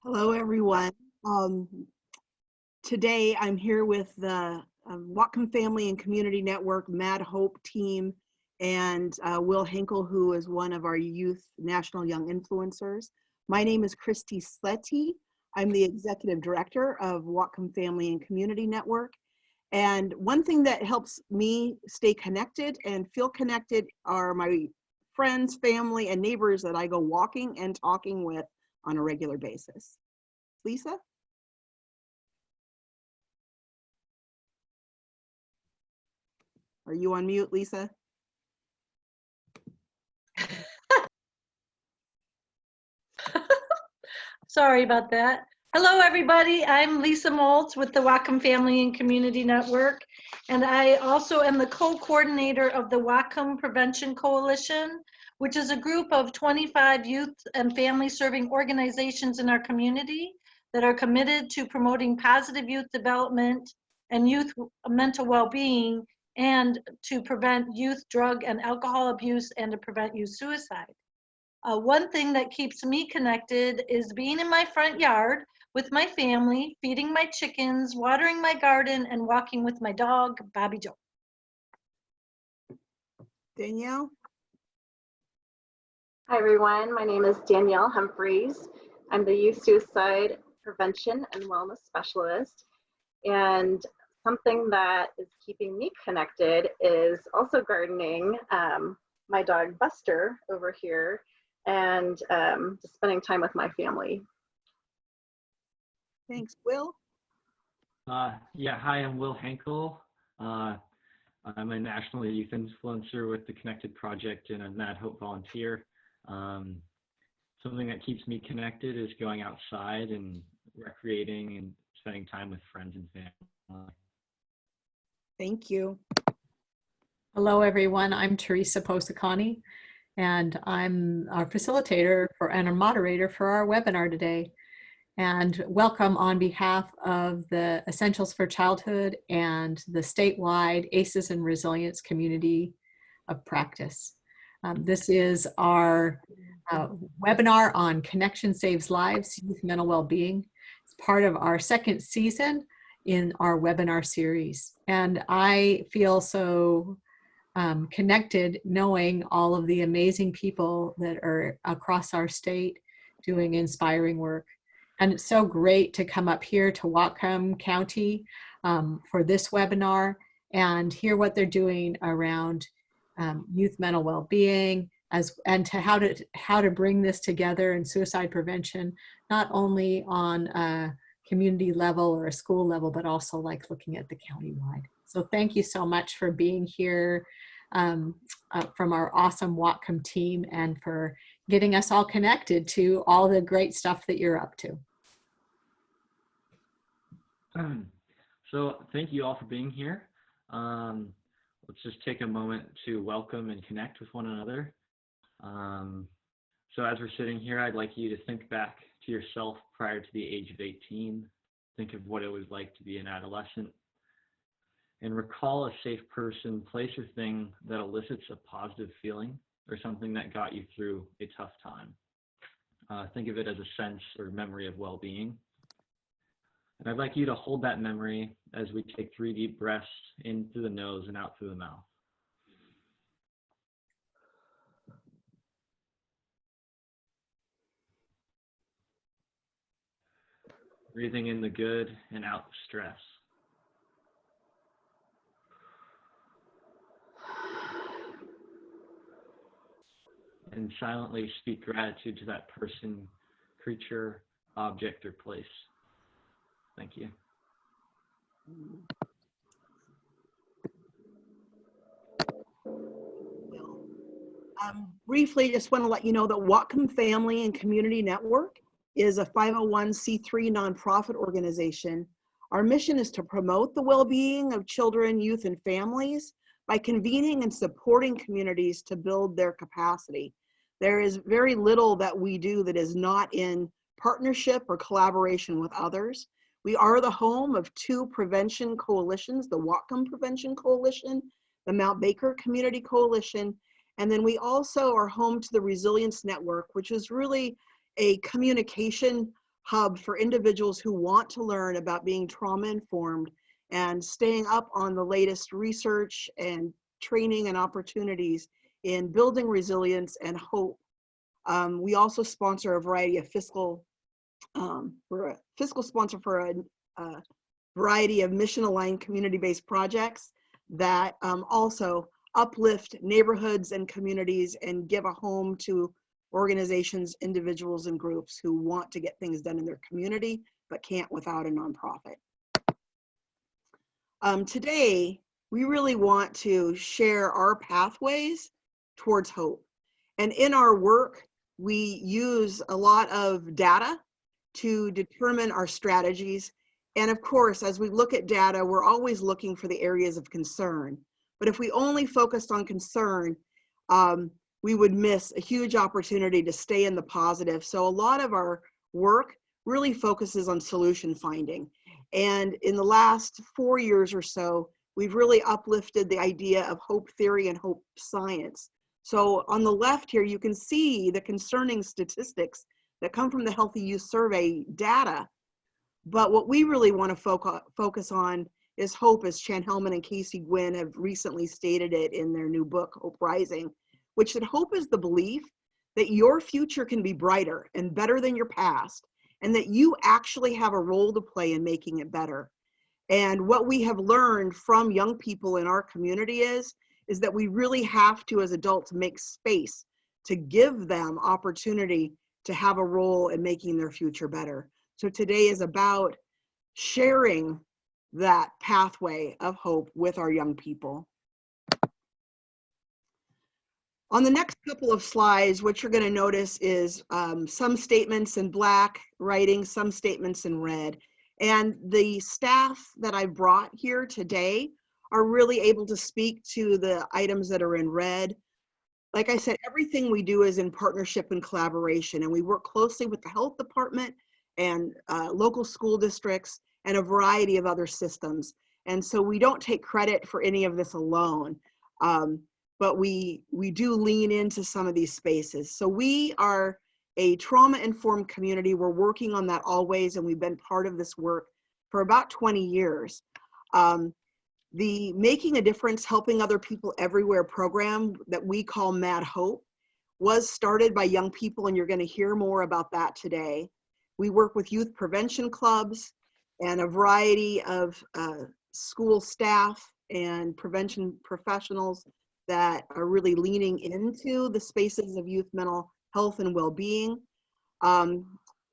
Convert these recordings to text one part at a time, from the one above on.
Hello, everyone. Today I'm here with the Whatcom Family and Community Network M.A.D H.O.P.E team and Wil Henkel, who is one of our youth national young influencers. My name is Kristi Slette. I'm the executive director of Whatcom Family and Community Network. And one thing that helps me stay connected and feel connected are my friends, family, and neighbors that I go walking and talking with on a regular basis. Lisa? Are you on mute, Lisa? Sorry about that. Hello, everybody. I'm Lisa Moulds with the Whatcom Family and Community Network, and I also am the co-coordinator of the Whatcom Prevention Coalition, which is a group of 25 youth and family-serving organizations in our community that are committed to promoting positive youth development and youth mental well-being, and to prevent youth drug and alcohol abuse and to prevent youth suicide. One thing that keeps me connected is being in my front yard with my family, feeding my chickens, watering my garden, and walking with my dog, Bobby Joe. Danielle? Hi, everyone. My name is Danielle Humphreys. I'm the Youth Suicide Prevention and Wellness Specialist. And something that is keeping me connected is also gardening. My dog Buster over here, and just spending time with my family. Thanks. Wil? Yeah, hi, I'm Wil Henkel. I'm a national youth influencer with the Connected Project and a M.A.D H.O.P.E volunteer. Something that keeps me connected is going outside and recreating and spending time with friends and family. Thank you. Hello, everyone. I'm Teresa Posacani, and I'm our facilitator and a moderator for our webinar today. And welcome on behalf of the Essentials for Childhood and the statewide ACEs and Resilience Community of Practice. This is our webinar on Connection Saves Lives, Youth Mental Wellbeing. It's part of our second season in our webinar series. And I feel so connected knowing all of the amazing people that are across our state doing inspiring work. And it's so great to come up here to Whatcom County for this webinar and hear what they're doing around youth mental well-being, and to how to bring this together in suicide prevention, not only on a community level or a school level, but also like looking at the county-wide. So thank you so much for being here from our awesome Whatcom team and for getting us all connected to all the great stuff that you're up to. So thank you all for being here. Let's just take a moment to welcome and connect with one another. So as we're sitting here, I'd like you to think back to yourself prior to the age of 18. Think of what it was like to be an adolescent. And recall a safe person, place, or thing that elicits a positive feeling or something that got you through a tough time. Think of it as a sense or memory of well-being. And I'd like you to hold that memory as we take 3 deep breaths in through the nose and out through the mouth. Breathing in the good and out the stress. And silently speak gratitude to that person, creature, object, or place. Thank you. Briefly, just want to let you know that Whatcom Family and Community Network is a 501c3 nonprofit organization. Our mission is to promote the well-being of children, youth, and families by convening and supporting communities to build their capacity. There is very little that we do that is not in partnership or collaboration with others. We are the home of 2 prevention coalitions, the Whatcom Prevention Coalition, the Mount Baker Community Coalition, and then we also are home to the Resilience Network, which is really a communication hub for individuals who want to learn about being trauma informed and staying up on the latest research and training and opportunities in building resilience and hope. We also sponsor a variety of we're a fiscal sponsor for a variety of mission-aligned community-based projects that also uplift neighborhoods and communities and give a home to organizations, individuals, and groups who want to get things done in their community but can't without a nonprofit. Today, we really want to share our pathways towards hope. And in our work, we use a lot of data to determine our strategies. And of course, as we look at data, we're always looking for the areas of concern. But if we only focused on concern, we would miss a huge opportunity to stay in the positive. So a lot of our work really focuses on solution finding. And in the last 4 years or so, we've really uplifted the idea of hope theory and hope science. So on the left here, you can see the concerning statistics that come from the Healthy Youth Survey data. But what we really want to focus on is hope, as Chan Hellman and Casey Gwynn have recently stated it in their new book, Hope Rising, which that hope is the belief that your future can be brighter and better than your past, and that you actually have a role to play in making it better. And what we have learned from young people in our community is that we really have to, as adults, make space to give them opportunity to have a role in making their future better. So today is about sharing that pathway of hope with our young people. On the next couple of slides, what you're going to notice is some statements in black writing, some statements in red. And the staff that I brought here today are really able to speak to the items that are in red. Like I said, everything we do is in partnership and collaboration, and we work closely with the health department and local school districts and a variety of other systems. And so we don't take credit for any of this alone. But we do lean into some of these spaces. So we are a trauma-informed community. We're working on that always, and we've been part of this work for about 20 years. The Making a Difference, Helping Other People Everywhere program that we call M.A.D H.O.P.E was started by young people, and you're going to hear more about that today. We work with youth prevention clubs and a variety of school staff and prevention professionals that are really leaning into the spaces of youth mental health and well-being.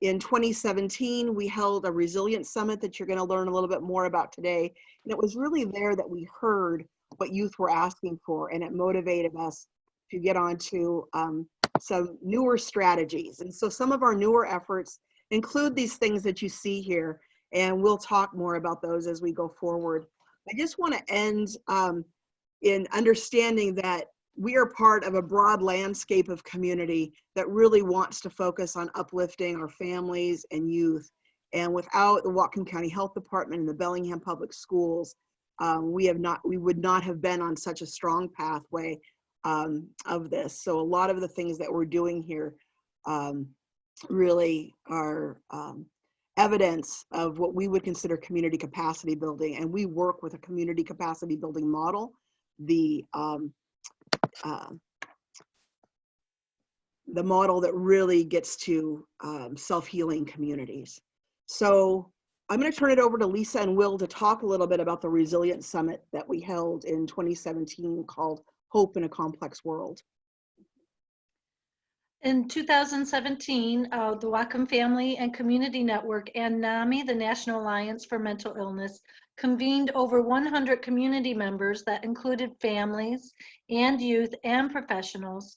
In 2017, we held a resilience summit that you're going to learn a little bit more about today. And it was really there that we heard what youth were asking for, and it motivated us to get onto some newer strategies. And so some of our newer efforts include these things that you see here, and we'll talk more about those as we go forward. I just want to end in understanding that we are part of a broad landscape of community that really wants to focus on uplifting our families and youth. And without the Whatcom County Health Department and the Bellingham Public Schools, we would not have been on such a strong pathway of this. So a lot of the things that we're doing here really are evidence of what we would consider community capacity building. And we work with a community capacity building model, the model that really gets to self-healing communities. So I'm going to turn it over to Lisa and Wil to talk a little bit about the Resilience Summit that we held in 2017 called Hope in a Complex World. In 2017, the Whatcom Family and Community Network and NAMI, the National Alliance for Mental Illness, convened over 100 community members that included families and youth and professionals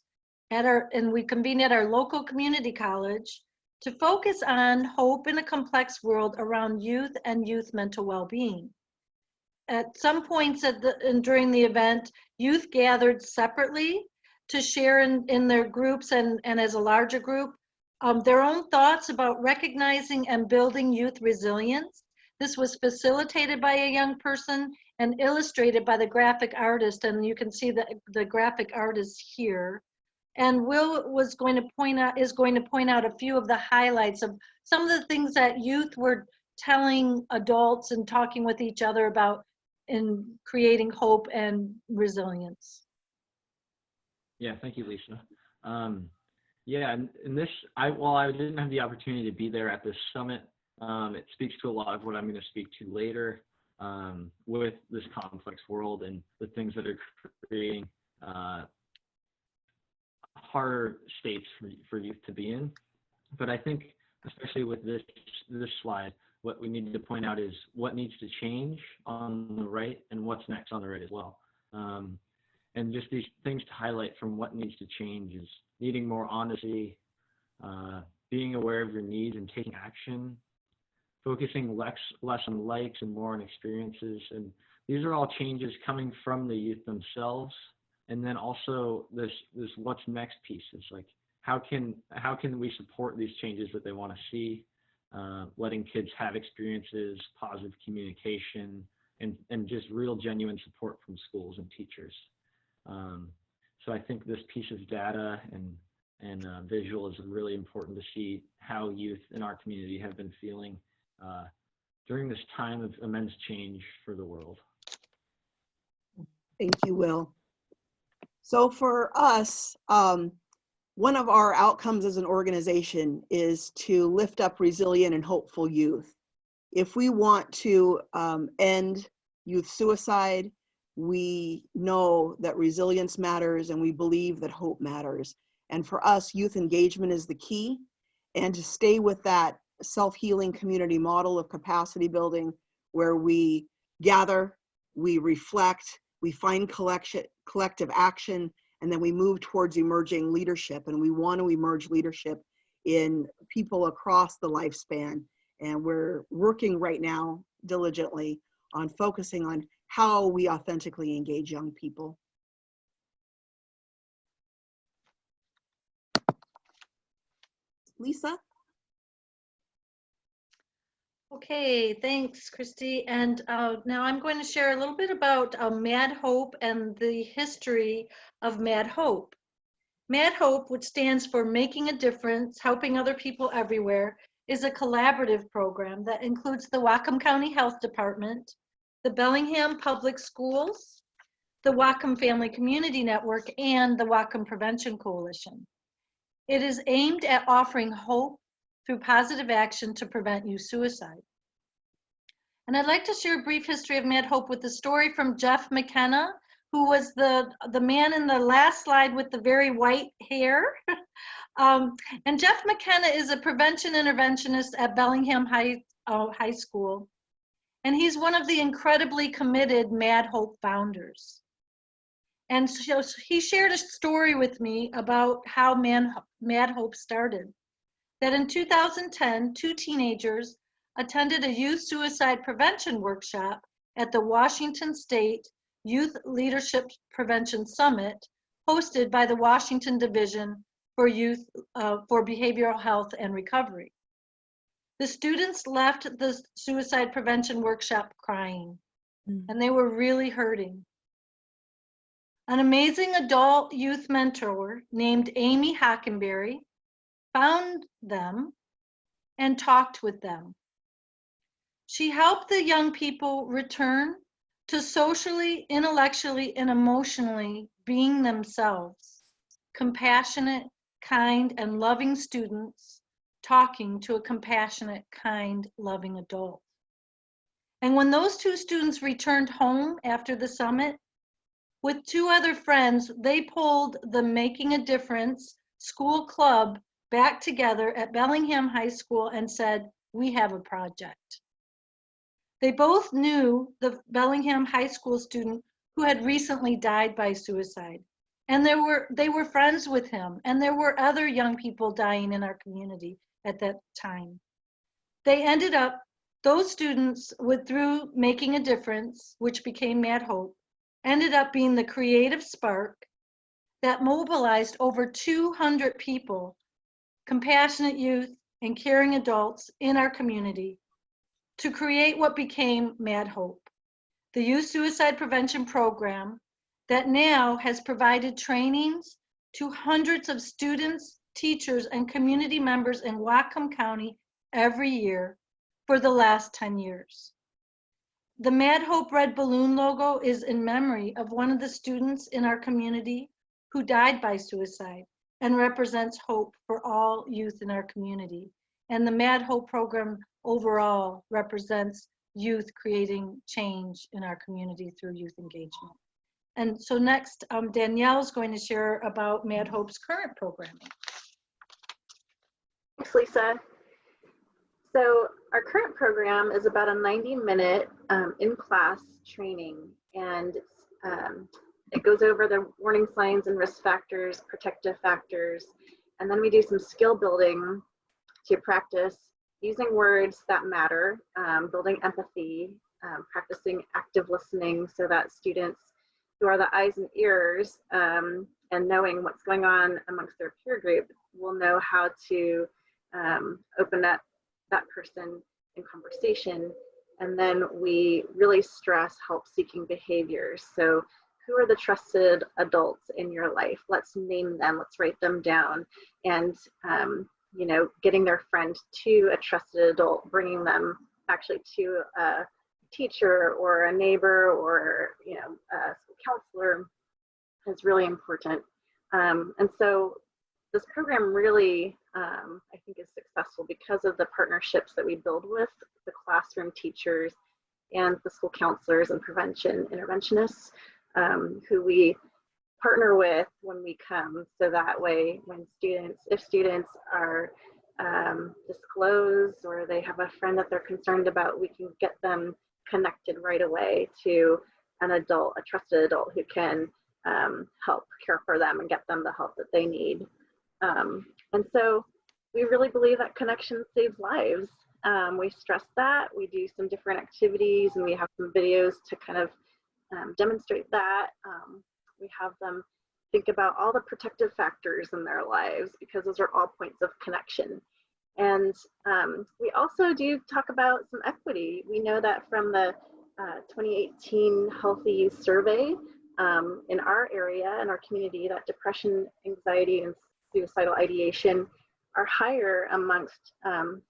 and we convened at our local community college to focus on hope in a complex world around youth and youth mental well-being. At some points during the event, youth gathered separately to share in their groups and as a larger group their own thoughts about recognizing and building youth resilience. This was facilitated by a young person and illustrated by the graphic artist, and you can see the graphic artist here. And Wil is going to point out a few of the highlights of some of the things that youth were telling adults and talking with each other about in creating hope and resilience. Yeah, thank you, Lisa. Yeah, and this, while I didn't have the opportunity to be there at this summit, it speaks to a lot of what I'm going to speak to later with this complex world and the things that are creating harder states for youth to be in. But I think, especially with this slide, what we need to point out is what needs to change on the right and what's next on the right as well. And just these things to highlight from what needs to change is needing more honesty, being aware of your needs and taking action, focusing less on likes and more on experiences. And these are all changes coming from the youth themselves. And then also this what's next piece is like, how can we support these changes that they want to see, letting kids have experiences, positive communication, and just real genuine support from schools and teachers. So I think this piece of data and visual is really important to see how youth in our community have been feeling during this time of immense change for the world. Thank you, Wil. So for us, one of our outcomes as an organization is to lift up resilient and hopeful youth. If we want to end youth suicide, we know that resilience matters and we believe that hope matters. And for us, youth engagement is the key. And to stay with that self-healing community model of capacity building, where we gather, we reflect, we find collective action, and then we move towards emerging leadership. And we want to emerge leadership in people across the lifespan. And we're working right now diligently on focusing on how we authentically engage young people. Lisa? Okay, thanks, Kristi. And now I'm going to share a little bit about M.A.D H.O.P.E and the history of M.A.D H.O.P.E. M.A.D H.O.P.E, which stands for Making a Difference, Helping Other People Everywhere, is a collaborative program that includes the Whatcom County Health Department, the Bellingham Public Schools, the Whatcom Family Community Network, and the Whatcom Prevention Coalition. It is aimed at offering hope through positive action to prevent youth suicide. And I'd like to share a brief history of M.A.D H.O.P.E with the story from Jeff McKenna, who was the man in the last slide with the very white hair. And Jeff McKenna is a prevention interventionist at Bellingham High School. And he's one of the incredibly committed M.A.D H.O.P.E founders. And so he shared a story with me about how M.A.D H.O.P.E started. That in 2010, 2 teenagers attended a youth suicide prevention workshop at the Washington State Youth Leadership Prevention Summit, hosted by the Washington Division for Youth for Behavioral Health and Recovery. The students left the suicide prevention workshop crying, and they were really hurting. An amazing adult youth mentor named Amy Hockenberry found them and talked with them. She helped the young people return to socially, intellectually, and emotionally being themselves, compassionate, kind, and loving students talking to a compassionate, kind, loving adult. And when those 2 students returned home after the summit, with 2 other friends, they pulled the Making a Difference school club back together at Bellingham High School and said, "We have a project." They both knew the Bellingham High School student who had recently died by suicide. And they were friends with him, and there were other young people dying in our community at that time. They ended up, those students through Making a Difference, which became M.A.D H.O.P.E, ended up being the creative spark that mobilized over 200 people, compassionate youth, and caring adults in our community to create what became M.A.D H.O.P.E, the Youth Suicide Prevention Program that now has provided trainings to hundreds of students, teachers, and community members in Whatcom County every year for the last 10 years. The M.A.D H.O.P.E red balloon logo is in memory of one of the students in our community who died by suicide and represents hope for all youth in our community. And the M.A.D H.O.P.E program overall represents youth creating change in our community through youth engagement. And so next, Danielle is going to share about M.A.D H.O.P.E's current programming. Thanks, Lisa. So our current program is about a 90-minute in-class training, and it goes over the warning signs and risk factors, protective factors, and then we do some skill building to practice using words that matter, building empathy, practicing active listening so that students who are the eyes and ears and knowing what's going on amongst their peer group will know how to open up that person in conversation. And then we really stress help-seeking behaviors. So who are the trusted adults in your life? Let's name them, let's write them down. And you know, getting their friend to a trusted adult, bringing them actually to a teacher or a neighbor or, you know, a counselor is really important. And so this program really, I think, is successful because of the partnerships that we build with the classroom teachers and the school counselors and prevention interventionists who we partner with when we come, so that way when if students are disclosed or they have a friend that they're concerned about, we can get them connected right away to an adult, a trusted adult who can help care for them and get them the help that they need. And so we really believe that connection saves lives. We stress that. We do some different activities and we have some videos to kind of demonstrate that. We have them think about all the protective factors in their lives because those are all points of connection. And we also do talk about some equity. We know that from the 2018 Healthy Youth Survey in our area, in our community, that depression, anxiety, and suicidal ideation are higher amongst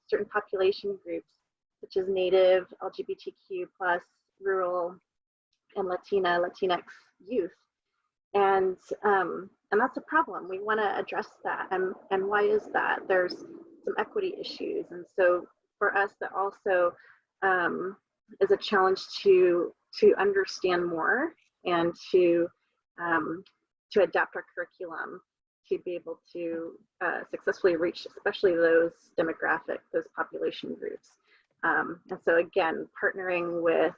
certain population groups, such as Native, LGBTQ+, rural, and Latinx youth. And that's a problem. We want to address that. And why is that? There's some equity issues. And so for us, that also is a challenge to understand more and to adapt our curriculum to be able to successfully reach, especially those demographic, those population groups. And so again, partnering with,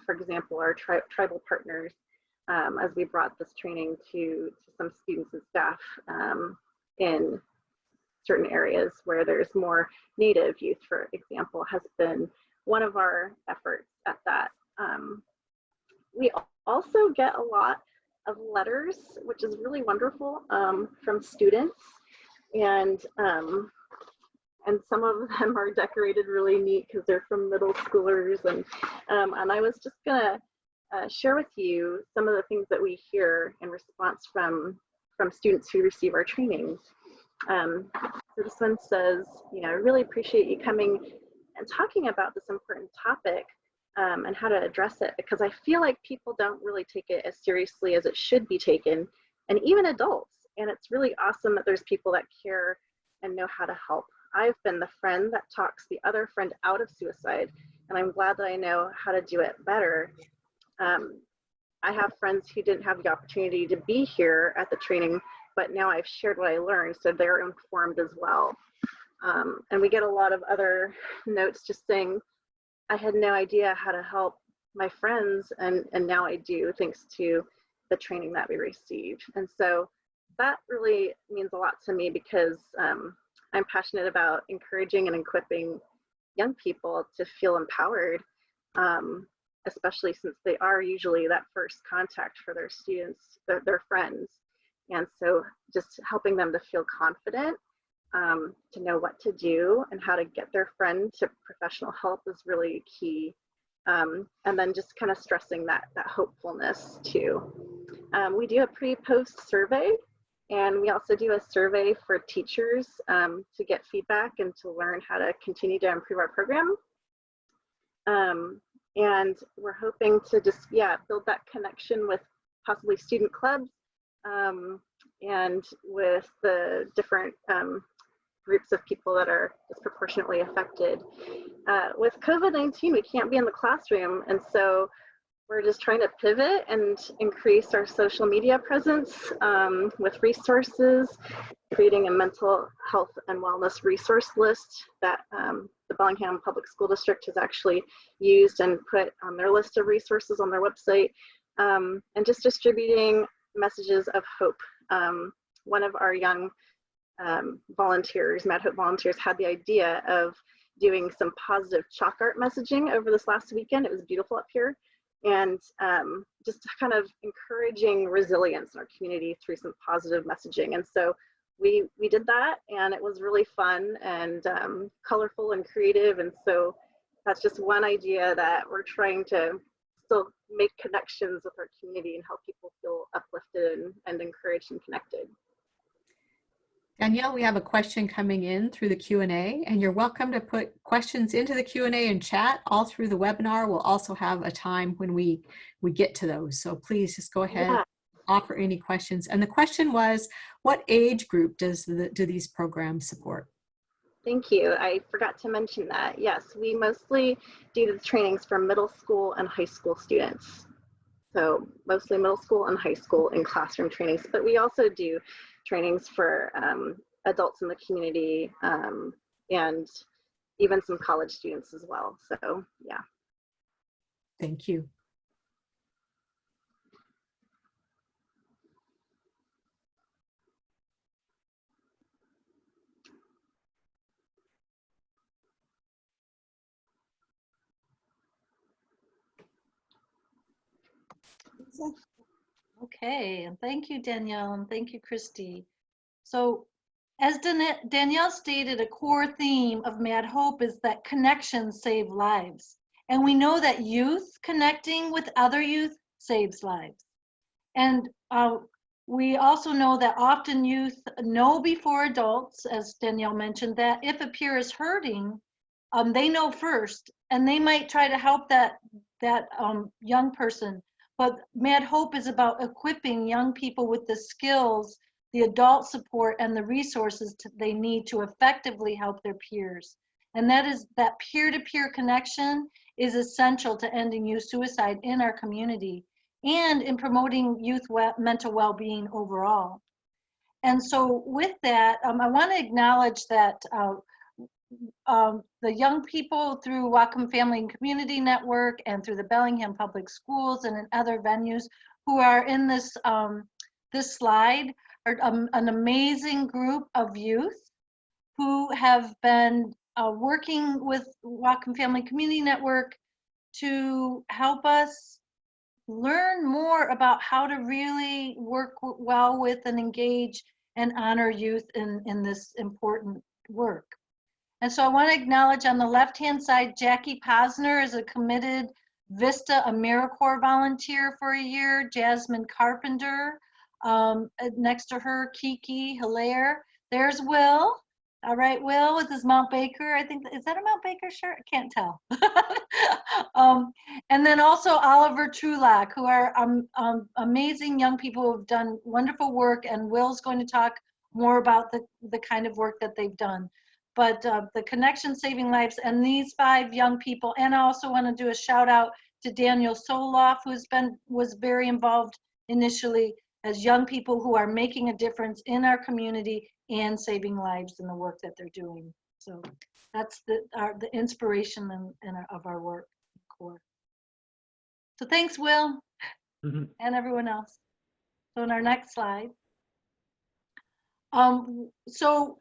for example, our tribal partners, as we brought this training to some students and staff in certain areas where there's more Native youth, for example, has been one of our efforts at that. We also get a lot of letters, which is really wonderful, from students, and some of them are decorated really neat because they're from middle schoolers, and I was just gonna share with you some of the things that we hear in response from students who receive our trainings. So this one says, you know, I really appreciate you coming and talking about this important topic and how to address it, because I feel like people don't really take it as seriously as it should be taken, and even adults. And it's really awesome that there's people that care and know how to help. I've been the friend that talks the other friend out of suicide, and I'm glad that I know how to do it better. I have friends who didn't have the opportunity to be here at the training, but now I've shared what I learned, so they're informed as well. And we get a lot of other notes just saying, I had no idea how to help my friends, and now I do, thanks to the training that we received. And so that really means a lot to me, because I'm passionate about encouraging and equipping young people to feel empowered, especially since they are usually that first contact for their students, their friends. And so just helping them to feel confident, to know what to do and how to get their friend to professional help is really key. And then just kind of stressing that hopefulness too. We do a pre-post survey And we also do a survey for teachers to get feedback and to learn how to continue to improve our program. And we're hoping to just, build that connection with possibly student clubs and with the different groups of people that are disproportionately affected. With COVID-19, we can't be in the classroom, and so we're just trying to pivot and increase our social media presence with resources, creating a mental health and wellness resource list that the Bellingham Public School District has actually used and put on their list of resources on their website, and just distributing messages of hope. One of our young volunteers, M.A.D H.O.P.E volunteers, had the idea of doing some positive chalk art messaging over this last weekend. It was beautiful up here. And just kind of encouraging resilience in our community through some positive messaging. And so we did that, and it was really fun and colorful and creative. And so that's just one idea that we're trying to still make connections with our community and help people feel uplifted and encouraged and connected. Danielle, we have a question coming in through the Q&A, and you're welcome to put questions into the Q&A and chat all through the webinar. We'll also have a time when we get to those. So please just go ahead, offer any questions. And the question was, what age group do these programs support? Thank you. I forgot to mention that. Yes, we mostly do the trainings for middle school and high school students. So mostly middle school and high school in classroom trainings, but we also do trainings for adults in the community and even some college students as well. So yeah. Thank you. Okay, and thank you, Danielle, and thank you, Kristi. So as Danielle stated, a core theme of M.A.D H.O.P.E is that connections save lives. And we know that youth connecting with other youth saves lives. And we also know that often youth know before adults, as Danielle mentioned, that if a peer is hurting, they know first, and they might try to help that young person. But M.A.D H.O.P.E is about equipping young people with the skills, the adult support, and the resources they need to effectively help their peers. And that peer-to-peer connection is essential to ending youth suicide in our community and in promoting youth mental well-being overall. And so with that, I want to acknowledge that the young people through Whatcom Family Community Network and through the Bellingham Public Schools and in other venues who are in this slide are an amazing group of youth who have been working with Whatcom Family Community Network to help us learn more about how to really work well with and engage and honor youth in this important work. And so I want to acknowledge on the left-hand side, Jackie Posner is a committed Vista AmeriCorps volunteer for a year, Jasmine Carpenter, next to her, Kiki Hilaire. There's Wil. All right, Wil with his Mount Baker. I think, is that a Mount Baker shirt? I can't tell. And then also Oliver Trulock, who are amazing young people who have done wonderful work, and Wil's going to talk more about the kind of work that they've done. But the connection saving lives, and these 5 young people, and I also want to do a shout out to Daniel Soloff, was very involved initially as young people who are making a difference in our community and saving lives in the work that they're doing. So that's the inspiration of our work core. So thanks, Wil, and everyone else. So in our next slide. So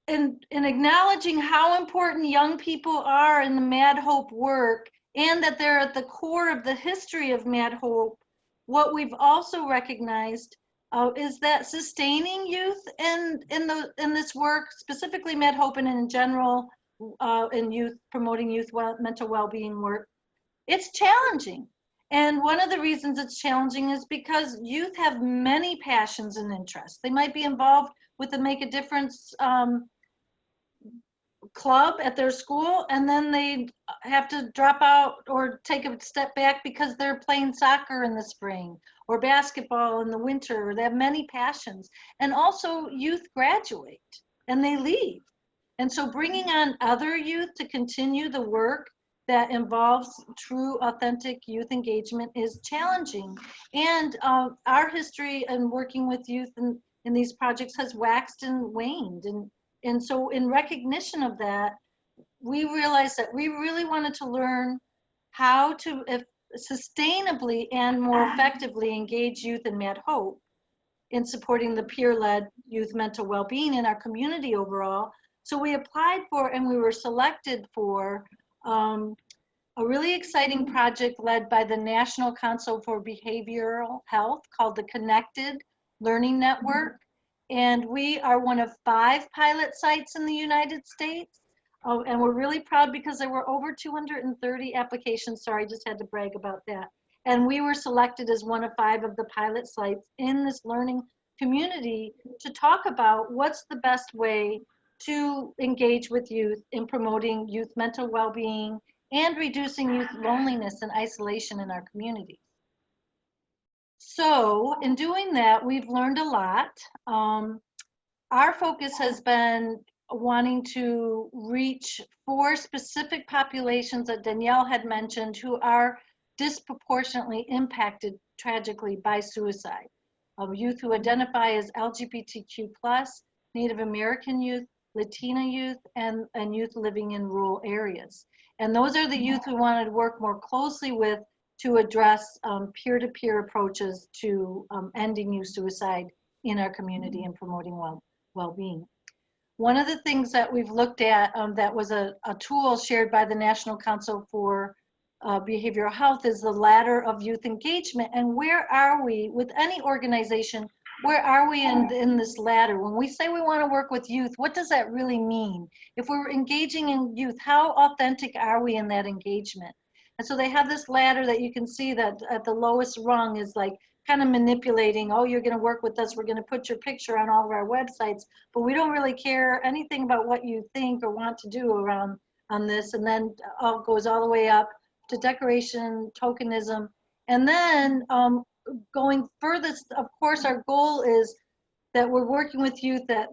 in acknowledging how important young people are in the M.A.D H.O.P.E work, and that they're at the core of the history of M.A.D H.O.P.E, what we've also recognized is that sustaining youth in this work, specifically M.A.D H.O.P.E and in general in youth, promoting youth mental well-being work, it's challenging. And one of the reasons it's challenging is because youth have many passions and interests. They might be involved with the Make a Difference club at their school, and then they have to drop out or take a step back because they're playing soccer in the spring or basketball in the winter, or they have many passions. And also youth graduate and they leave. And so bringing on other youth to continue the work that involves true, authentic youth engagement is challenging. And our history in working with youth in these projects has waxed and waned. And so in recognition of that, we realized that we really wanted to learn how to sustainably and more effectively engage youth in M.A.D H.O.P.E in supporting the peer-led youth mental well-being in our community overall. So we applied for and we were selected for a really exciting project led by the National Council for Behavioral Health called the Connected Learning Network. And we are one of 5 pilot sites in the United States. Oh, and we're really proud because there were over 230 applications. Sorry, I just had to brag about that. And we were selected as one of 5 of the pilot sites in this learning community to talk about what's the best way to engage with youth in promoting youth mental well-being and reducing youth loneliness and isolation in our communities. So in doing that, we've learned a lot. Our focus has been wanting to reach 4 specific populations that Danielle had mentioned who are disproportionately impacted tragically by suicide. Youth who identify as LGBTQ+, Native American youth, Latina youth, and youth living in rural areas. And those are the youth we wanted to work more closely with to address peer-to-peer approaches to ending youth suicide in our community and promoting well-being. One of the things that we've looked at that was a tool shared by the National Council for Behavioral Health is the ladder of youth engagement. And where are we with any organization? Where are we in this ladder? When we say we want to work with youth, what does that really mean? If we're engaging in youth, how authentic are we in that engagement? And so they have this ladder that you can see that at the lowest rung is like kind of manipulating, oh, you're going to work with us, we're going to put your picture on all of our websites, but we don't really care anything about what you think or want to do around on this. And then goes all the way up to decoration, tokenism, and then going furthest, of course, our goal is that we're working with youth, that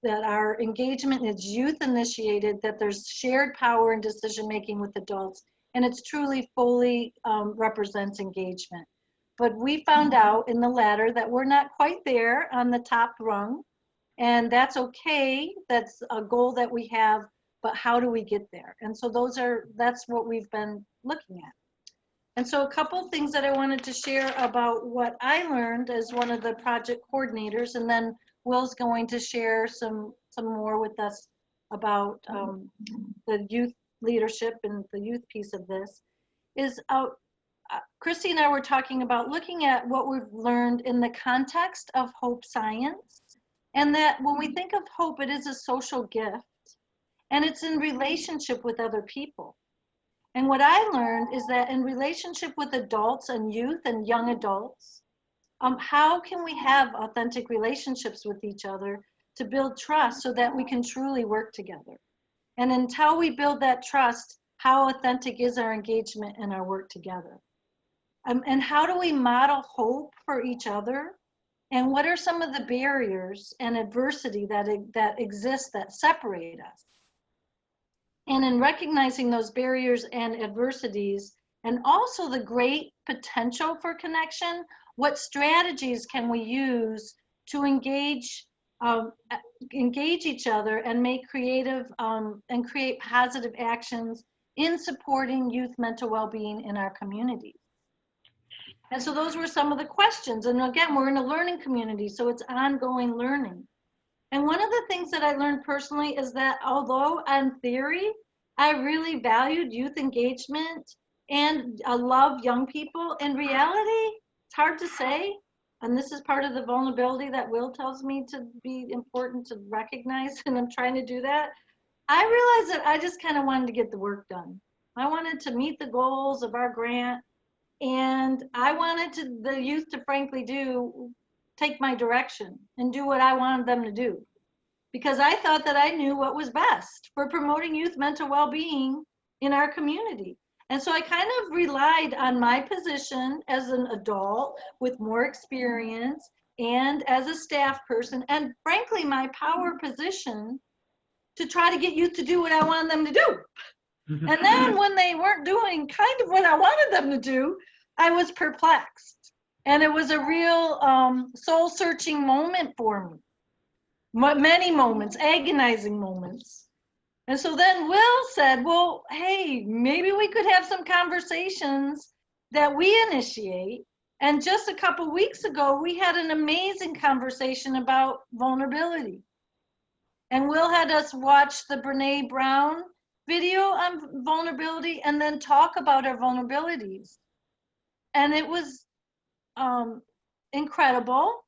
our engagement is youth initiated, that there's shared power and decision making with adults, and it's truly fully represents engagement. But we found out in the ladder that we're not quite there on the top rung, and that's okay. That's a goal that we have, but how do we get there? And so that's what we've been looking at. And so a couple of things that I wanted to share about what I learned as one of the project coordinators, and then Will's going to share some more with us about the youth leadership and the youth piece of this, is Kristi and I were talking about looking at what we've learned in the context of hope science, and that when we think of hope, it is a social gift, and it's in relationship with other people. And what I learned is that in relationship with adults and youth and young adults, how can we have authentic relationships with each other to build trust so that we can truly work together? And until we build that trust, how authentic is our engagement and our work together? And how do we model hope for each other? And what are some of the barriers and adversity that exist that separate us? And in recognizing those barriers and adversities, and also the great potential for connection, what strategies can we use to engage each other and make creative and create positive actions in supporting youth mental well-being in our communities? And so those were some of the questions. And again, we're in a learning community, so it's ongoing learning. And one of the things that I learned personally is that although in theory, I really valued youth engagement and I love young people, in reality, it's hard to say. And this is part of the vulnerability that Wil tells me to be important to recognize, and I'm trying to do that. I realized that I just kind of wanted to get the work done. I wanted to meet the goals of our grant, And I wanted the youth to frankly take my direction and do what I wanted them to do, because I thought that I knew what was best for promoting youth mental well-being in our community. And so I kind of relied on my position as an adult with more experience and as a staff person, and frankly, my power position to try to get youth to do what I wanted them to do. And then when they weren't doing kind of what I wanted them to do, I was perplexed. And it was a real soul-searching moment for me. Many moments, agonizing moments. And so then Wil said, well, hey, maybe we could have some conversations that we initiate. And just a couple weeks ago, we had an amazing conversation about vulnerability. And Wil had us watch the Brene Brown video on vulnerability and then talk about our vulnerabilities. And it was incredible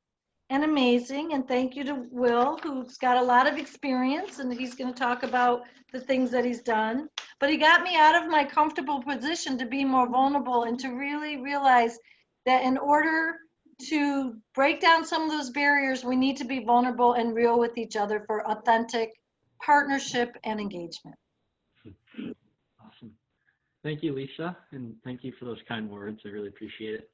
and amazing. And thank you to Wil, who's got a lot of experience, and he's going to talk about the things that he's done. But he got me out of my comfortable position to be more vulnerable and to really realize that in order to break down some of those barriers, we need to be vulnerable and real with each other for authentic partnership and engagement. Awesome. Thank you, Lisa, and thank you for those kind words. I really appreciate it.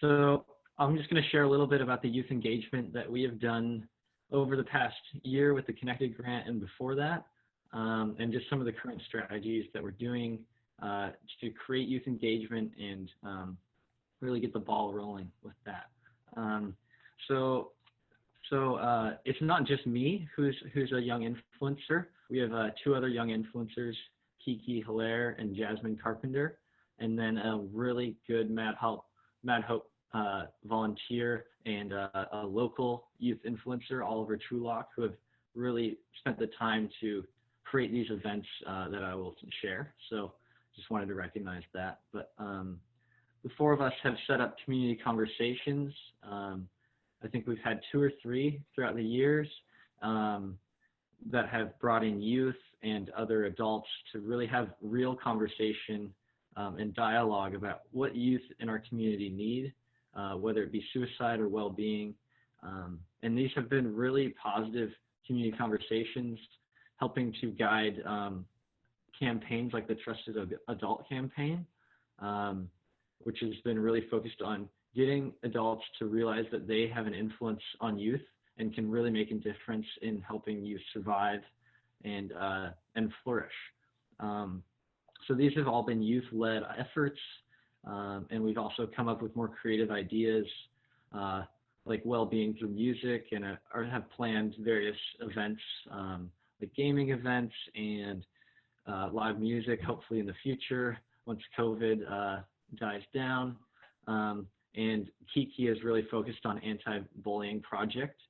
So I'm just going to share a little bit about the youth engagement that we have done over the past year with the Connected Grant and before that, and just some of the current strategies that we're doing to create youth engagement and really get the ball rolling with that. So it's not just me who's a young influencer. We have two other young influencers, Kiki Hilaire and Jasmine Carpenter, and then a really good M.A.D H.O.P.E volunteer and a local youth influencer, Oliver Trulock, who have really spent the time to create these events that I will share. So just wanted to recognize that. But the four of us have set up community conversations. I think we've had 2 or 3 throughout the years that have brought in youth and other adults to really have real conversation and dialogue about what youth in our community need, whether it be suicide or well-being. And these have been really positive community conversations, helping to guide campaigns like the Trusted Adult campaign, which has been really focused on getting adults to realize that they have an influence on youth and can really make a difference in helping youth survive and flourish. So these have all been youth-led efforts, and we've also come up with more creative ideas like well-being through music, and or have planned various events like gaming events and live music, hopefully in the future once COVID dies down. And Kiki is really focused on anti-bullying project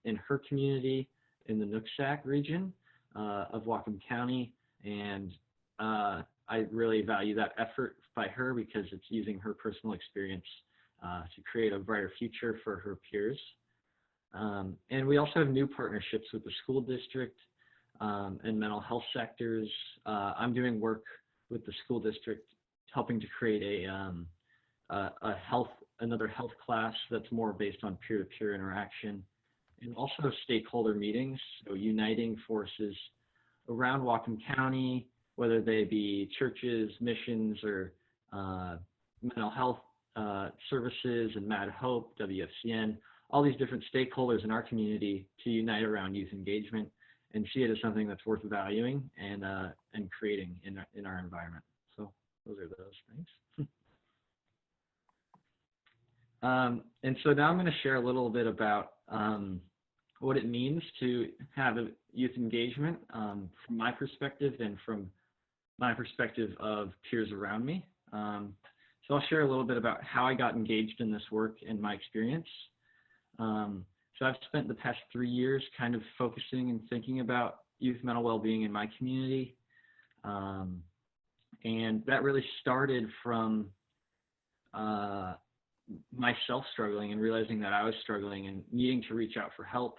in her community in the Nooksack region of Whatcom County. And I really value that effort by her because it's using her personal experience to create a brighter future for her peers. And we also have new partnerships with the school district and mental health sectors. I'm doing work with the school district helping to create another health class that's more based on peer-to-peer interaction, and also stakeholder meetings, so uniting forces around Whatcom County, whether they be churches, missions, or mental health services and M.A.D H.O.P.E, WFCN, all these different stakeholders in our community to unite around youth engagement and see it as something that's worth valuing and creating in our environment. So those are those things. And so now I'm going to share a little bit about what it means to have a youth engagement from my perspective and from my perspective of peers around me. So I'll share a little bit about how I got engaged in this work and my experience. So I've spent the past 3 years kind of focusing and thinking about youth mental well-being in my community. And that really started from myself struggling and realizing that I was struggling and needing to reach out for help,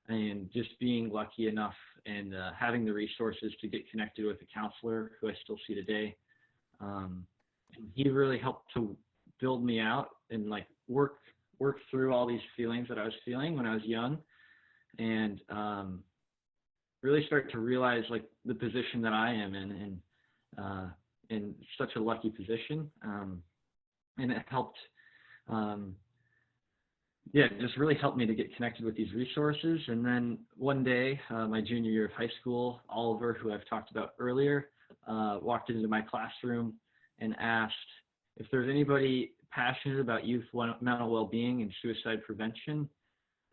and just being lucky enough and having the resources to get connected with a counselor who I still see today, And he really helped to build me out and like work through all these feelings that I was feeling when I was young, and really start to realize like the position that I am in such a lucky position. And it helped, yeah, it just really helped me to get connected with these resources. And then one day, my junior year of high school, Oliver, who I've talked about earlier, walked into my classroom and asked if there's anybody passionate about youth mental well-being and suicide prevention.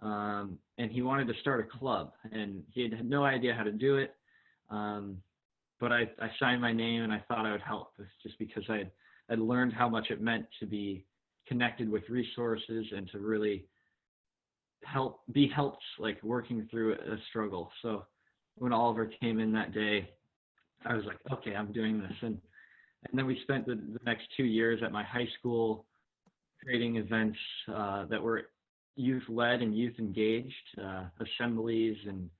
And he wanted to start a club, and he had no idea how to do it. But I signed my name, and I thought I would help, just because I'd learned how much it meant to be connected with resources and to really be helped like working through a struggle. So when Oliver came in that day, I was like, okay, I'm doing this. And then we spent the next 2 years at my high school creating events that were youth-led and youth-engaged, assemblies and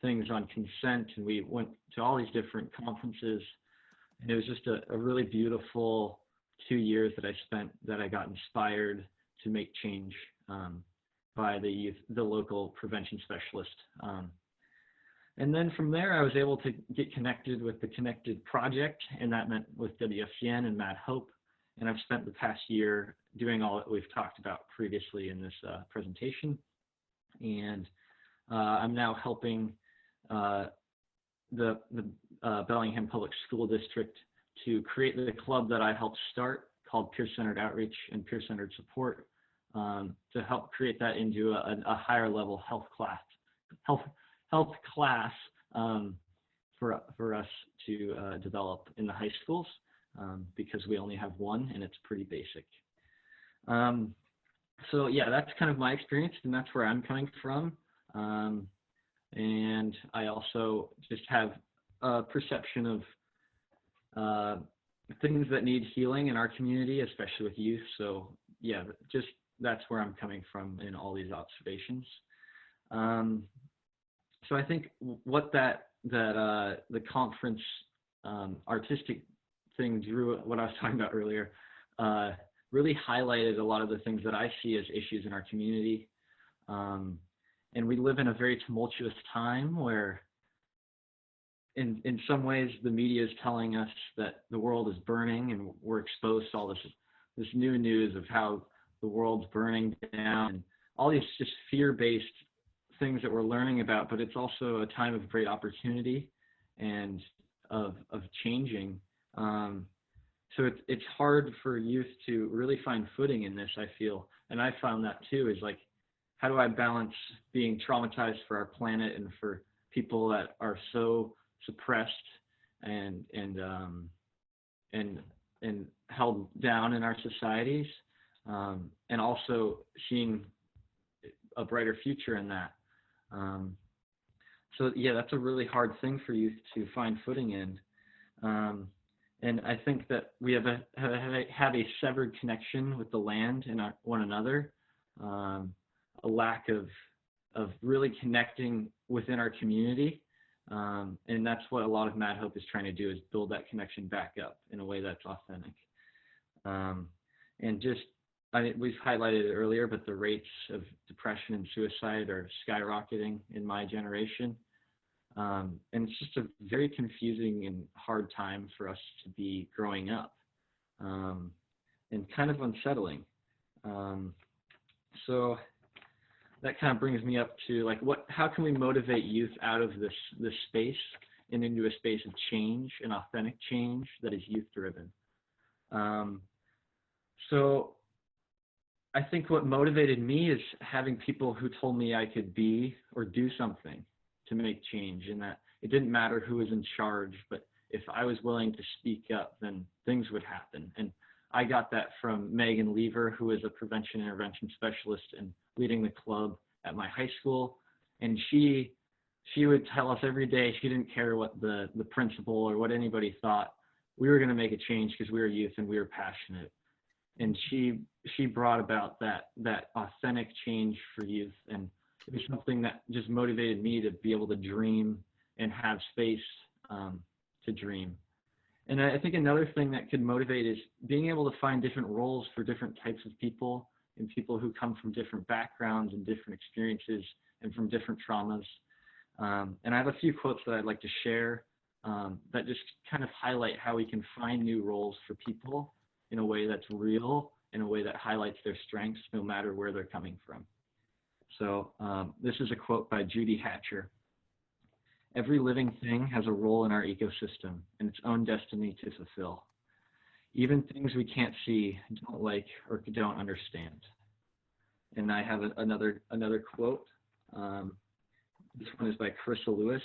things on consent. And we went to all these different conferences. And it was just a really beautiful 2 years that I spent, that I got inspired to make change by the local prevention specialist. And then from there, I was able to get connected with the Connected Project, and that meant with WFCN and M.A.D H.O.P.E. And I've spent the past year doing all that we've talked about previously in this presentation. And I'm now helping the Bellingham Public School District to create the club that I helped start, called Peer-Centered Outreach and Peer-Centered Support, to help create that into a higher level health class for us to develop in the high schools, because we only have one and it's pretty basic. So yeah, that's kind of my experience, and that's where I'm coming from. And I also just have a perception of things that need healing in our community, especially with youth. So yeah, just that's where I'm coming from in all these observations. So I think what the conference artistic thing drew, what I was talking about earlier, really highlighted a lot of the things that I see as issues in our community. And we live in a very tumultuous time where in some ways the media is telling us that the world is burning, and we're exposed to all this new news of how the world's burning down, and all these just fear-based things that we're learning about. But it's also a time of great opportunity and of changing. So it's hard for youth to really find footing in this, I feel. And I found that too, is like, how do I balance being traumatized for our planet and for people that are so suppressed and held down in our societies, and also seeing a brighter future in that. So yeah, that's a really hard thing for youth to find footing in. And I think that we have a severed connection with the land and one another, a lack of really connecting within our community. And that's what a lot of M.A.D H.O.P.E is trying to do, is build that connection back up in a way that's authentic. And just, we've highlighted it earlier, but the rates of depression and suicide are skyrocketing in my generation. And it's just a very confusing and hard time for us to be growing up, and kind of unsettling. So that kind of brings me up to like, how can we motivate youth out of this space and into a space of change, an authentic change that is youth driven? So I think what motivated me is having people who told me I could be or do something to make change, and that it didn't matter who was in charge, but if I was willing to speak up, then things would happen. And I got that from Megan Lever, who is a prevention intervention specialist and leading the club at my high school. And she would tell us every day, she didn't care what the principal or what anybody thought. We were going to make a change because we were youth and we were passionate. And she brought about that authentic change for youth. And it was something that just motivated me to be able to dream and have space to dream. And I think another thing that could motivate is being able to find different roles for different types of people and people who come from different backgrounds and different experiences and from different traumas. And I have a few quotes that I'd like to share that just kind of highlight how we can find new roles for people in a way that's real, in a way that highlights their strengths no matter where they're coming from. So this is a quote by Judy Hatcher. "Every living thing has a role in our ecosystem and its own destiny to fulfill. Even things we can't see, don't like, or don't understand." And I have another quote. This one is by Carissa Lewis.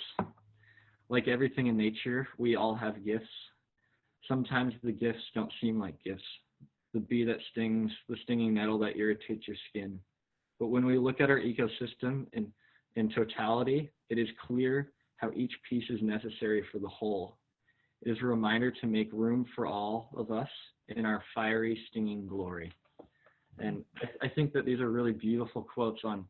"Like everything in nature, we all have gifts. Sometimes the gifts don't seem like gifts. The bee that stings, the stinging nettle that irritates your skin. But when we look at our ecosystem in totality, it is clear how each piece is necessary for the whole. It is a reminder to make room for all of us in our fiery, stinging glory." And I think that these are really beautiful quotes on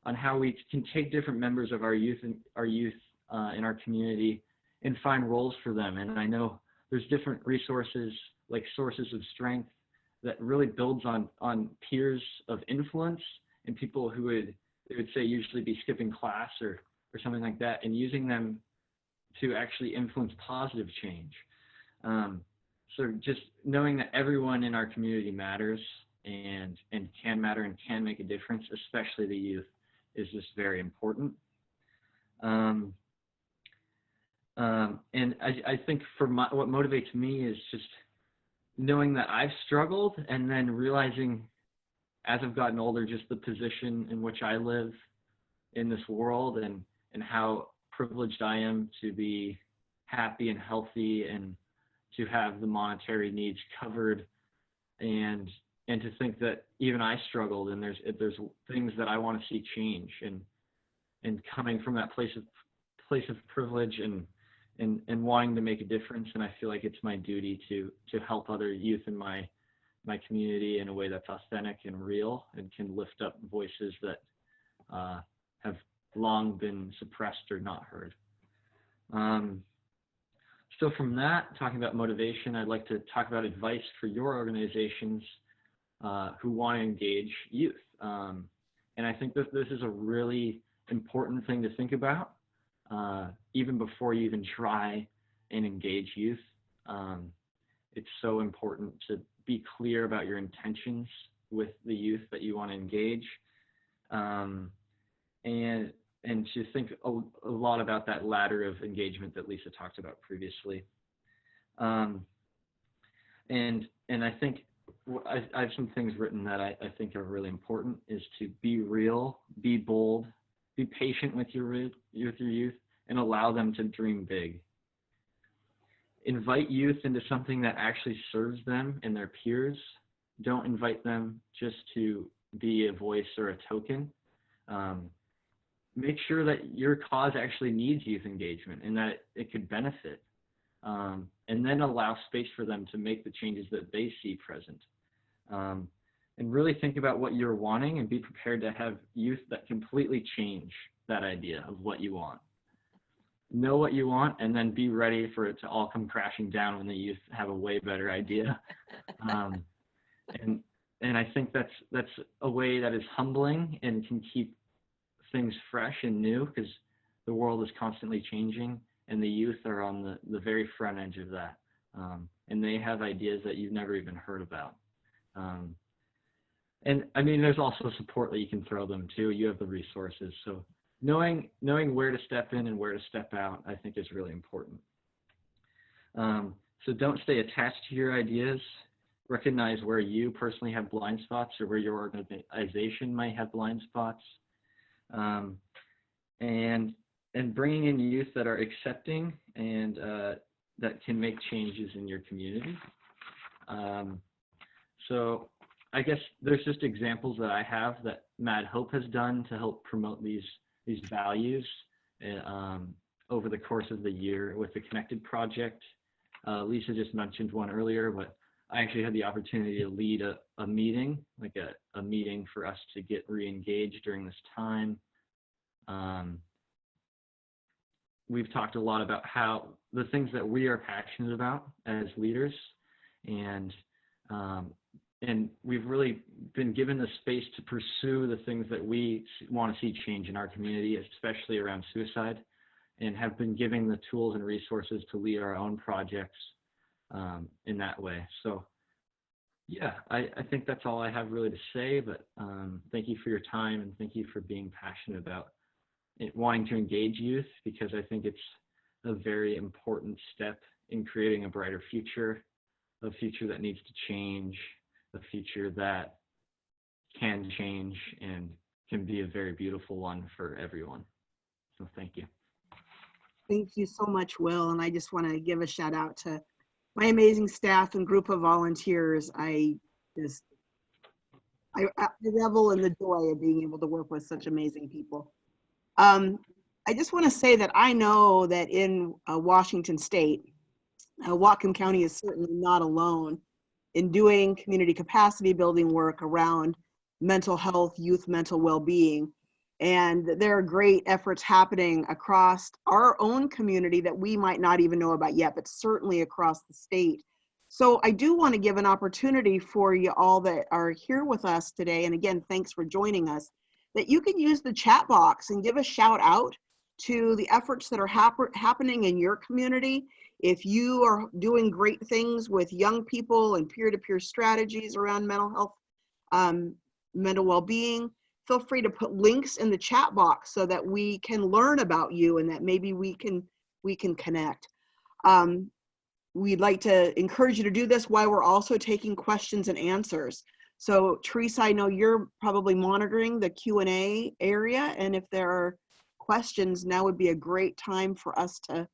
how we can take different members of our youth in our community and find roles for them. And I know there's different resources like Sources of Strength that really builds on peers of influence and people who would say usually be skipping class or something like that, and using them to actually influence positive change. So just knowing that everyone in our community matters and can matter and can make a difference, especially the youth, is just very important. And I think what motivates me is just knowing that I've struggled and then realizing as I've gotten older, just the position in which I live in this world and how privileged I am to be happy and healthy and to have the monetary needs covered, and to think that even I struggled and there's things that I want to see change, and coming from that place of privilege and wanting to make a difference. And I feel like it's my duty to help other youth in my community in a way that's authentic and real and can lift up voices that have long been suppressed or not heard. So from that, talking about motivation, I'd like to talk about advice for your organizations who want to engage youth. And I think that this is a really important thing to think about, even before you even try and engage youth. It's so important to be clear about your intentions with the youth that you want to engage, and to think a lot about that ladder of engagement that Lisa talked about previously. And I think I have some things written that I think are really important, is to be real, be bold, be patient with your youth, and allow them to dream big. Invite youth into something that actually serves them and their peers. Don't invite them just to be a voice or a token. Make sure that your cause actually needs youth engagement and that it could benefit. And then allow space for them to make the changes that they see present. And really think about what you're wanting and be prepared to have youth that completely change that idea of what you want. Know what you want and then be ready for it to all come crashing down when the youth have a way better idea. And I think that's a way that is humbling and can keep things fresh and new, because the world is constantly changing and the youth are on the very front edge of that. And they have ideas that you've never even heard about. And I mean, there's also support that you can throw them too. You have the resources. So knowing where to step in and where to step out, I think is really important. So don't stay attached to your ideas. Recognize where you personally have blind spots or where your organization might have blind spots. And bringing in youth that are accepting and that can make changes in your community. So I guess there's just examples that I have that M.A.D H.O.P.E has done to help promote these values over the course of the year with the Connected Project. Lisa just mentioned one earlier, but I actually had the opportunity to lead a meeting, like a meeting for us to get re-engaged during this time. we've talked a lot about how the things that we are passionate about as leaders, and we've really been given the space to pursue the things that we want to see change in our community, especially around suicide, and have been given the tools and resources to lead our own projects in that way. So yeah, I think that's all I have really to say, but thank you for your time, and thank you for being passionate about it, wanting to engage youth, because I think it's a very important step in creating a brighter future, a future that needs to change, a future that can change and can be a very beautiful one for everyone. So thank you. Thank you so much, Will. And I just want to give a shout out to my amazing staff and group of volunteers. I revel in the joy of being able to work with such amazing people. I just want to say that I know that in Washington State, Whatcom County is certainly not alone in doing community capacity building work around mental health, youth mental well-being. And there are great efforts happening across our own community that we might not even know about yet, but certainly across the state. So I do want to give an opportunity for you all that are here with us today, and again, thanks for joining us, that you can use the chat box and give a shout out to the efforts that are happening in your community. If you are doing great things with young people and peer-to-peer strategies around mental health, mental well-being, feel free to put links in the chat box so that we can learn about you and that maybe we can connect. We'd like to encourage you to do this while we're also taking questions and answers. So Teresa, I know you're probably monitoring the Q&A area, and if there are questions, now would be a great time for us to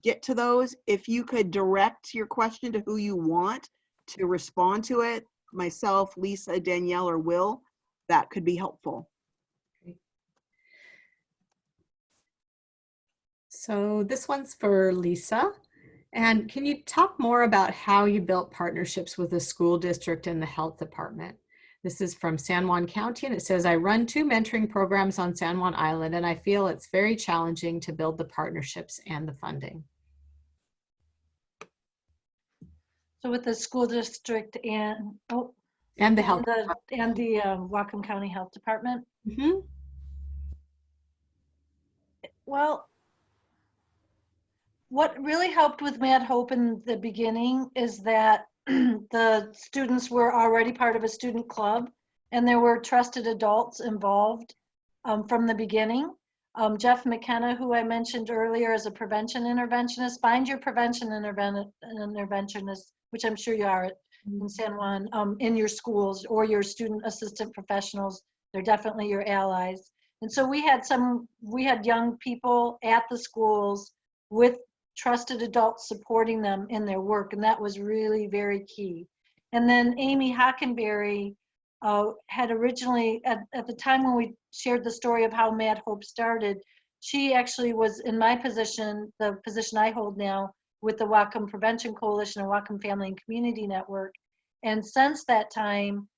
get to those. If you could direct your question to who you want to respond to it, myself, Lisa, Danielle, or Will, that could be helpful. So this one's for Lisa. And can you talk more about how you built partnerships with the school district and the health department? This is from San Juan County, and it says, I run 2 mentoring programs on San Juan Island, and I feel it's very challenging to build the partnerships and the funding. So with the school district and the health and the Whatcom County Health Department. Mm-hmm. Well, what really helped with M.A.D H.O.P.E in the beginning is that the students were already part of a student club, and there were trusted adults involved from the beginning. Jeff McKenna, who I mentioned earlier, is a prevention interventionist. Find your prevention interventionist, which I'm sure you are in San Juan, in your schools, or your student assistant professionals. They're definitely your allies. And so we had young people at the schools with trusted adults supporting them in their work, and that was really very key. And then Amy Hockenberry had originally, at the time when we shared the story of how M.A.D H.O.P.E started, she actually was in my position, the position I hold now, with the Whatcom Prevention Coalition and Whatcom Family and Community Network. And since that time,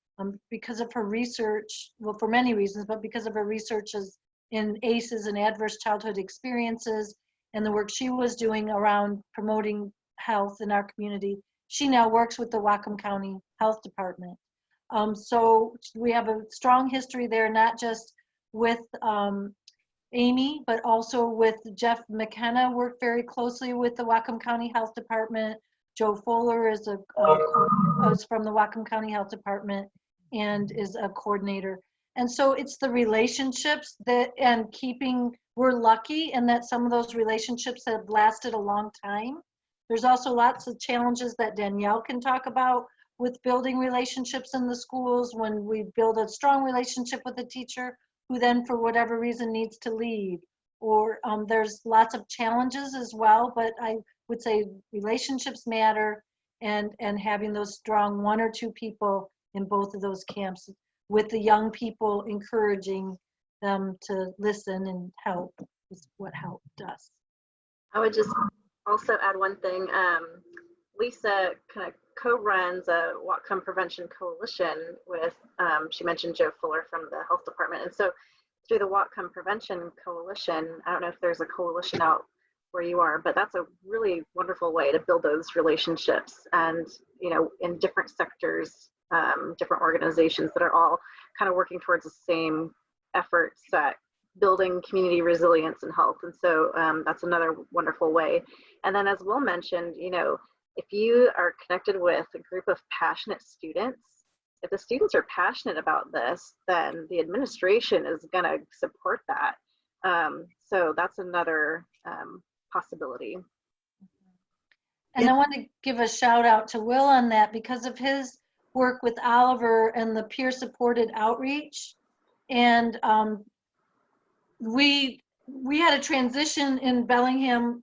because of her research, well, for many reasons, but because of her researches in ACEs and adverse childhood experiences, and the work she was doing around promoting health in our community, she now works with the Whatcom County Health Department. So we have a strong history there, not just with Amy, but also with Jeff McKenna, worked very closely with the Whatcom County Health Department. Joe Fuller is from the Whatcom County Health Department and is a coordinator. And so it's the relationships that, and we're lucky in that some of those relationships have lasted a long time. There's also lots of challenges that Danielle can talk about with building relationships in the schools when we build a strong relationship with a teacher who then for whatever reason needs to leave. Or there's lots of challenges as well, but I would say relationships matter, and having those strong 1 or 2 people in both of those camps with the young people, encouraging them to listen and help is what help does. I would just also add one thing. Lisa kind of co-runs a Whatcom Prevention Coalition with, she mentioned Joe Fuller from the health department. And so through the Whatcom Prevention Coalition. I don't know if there's a coalition out where you are, but that's a really wonderful way to build those relationships, and in different sectors, different organizations that are all kind of working towards the same efforts at building community resilience and health. And so that's another wonderful way. And then, as Wil mentioned, if you are connected with a group of passionate students, if the students are passionate about this, then the administration is going to support that. So that's another possibility. And I want to give a shout out to Wil on that because of his work with Oliver and the peer supported outreach. And we had a transition in Bellingham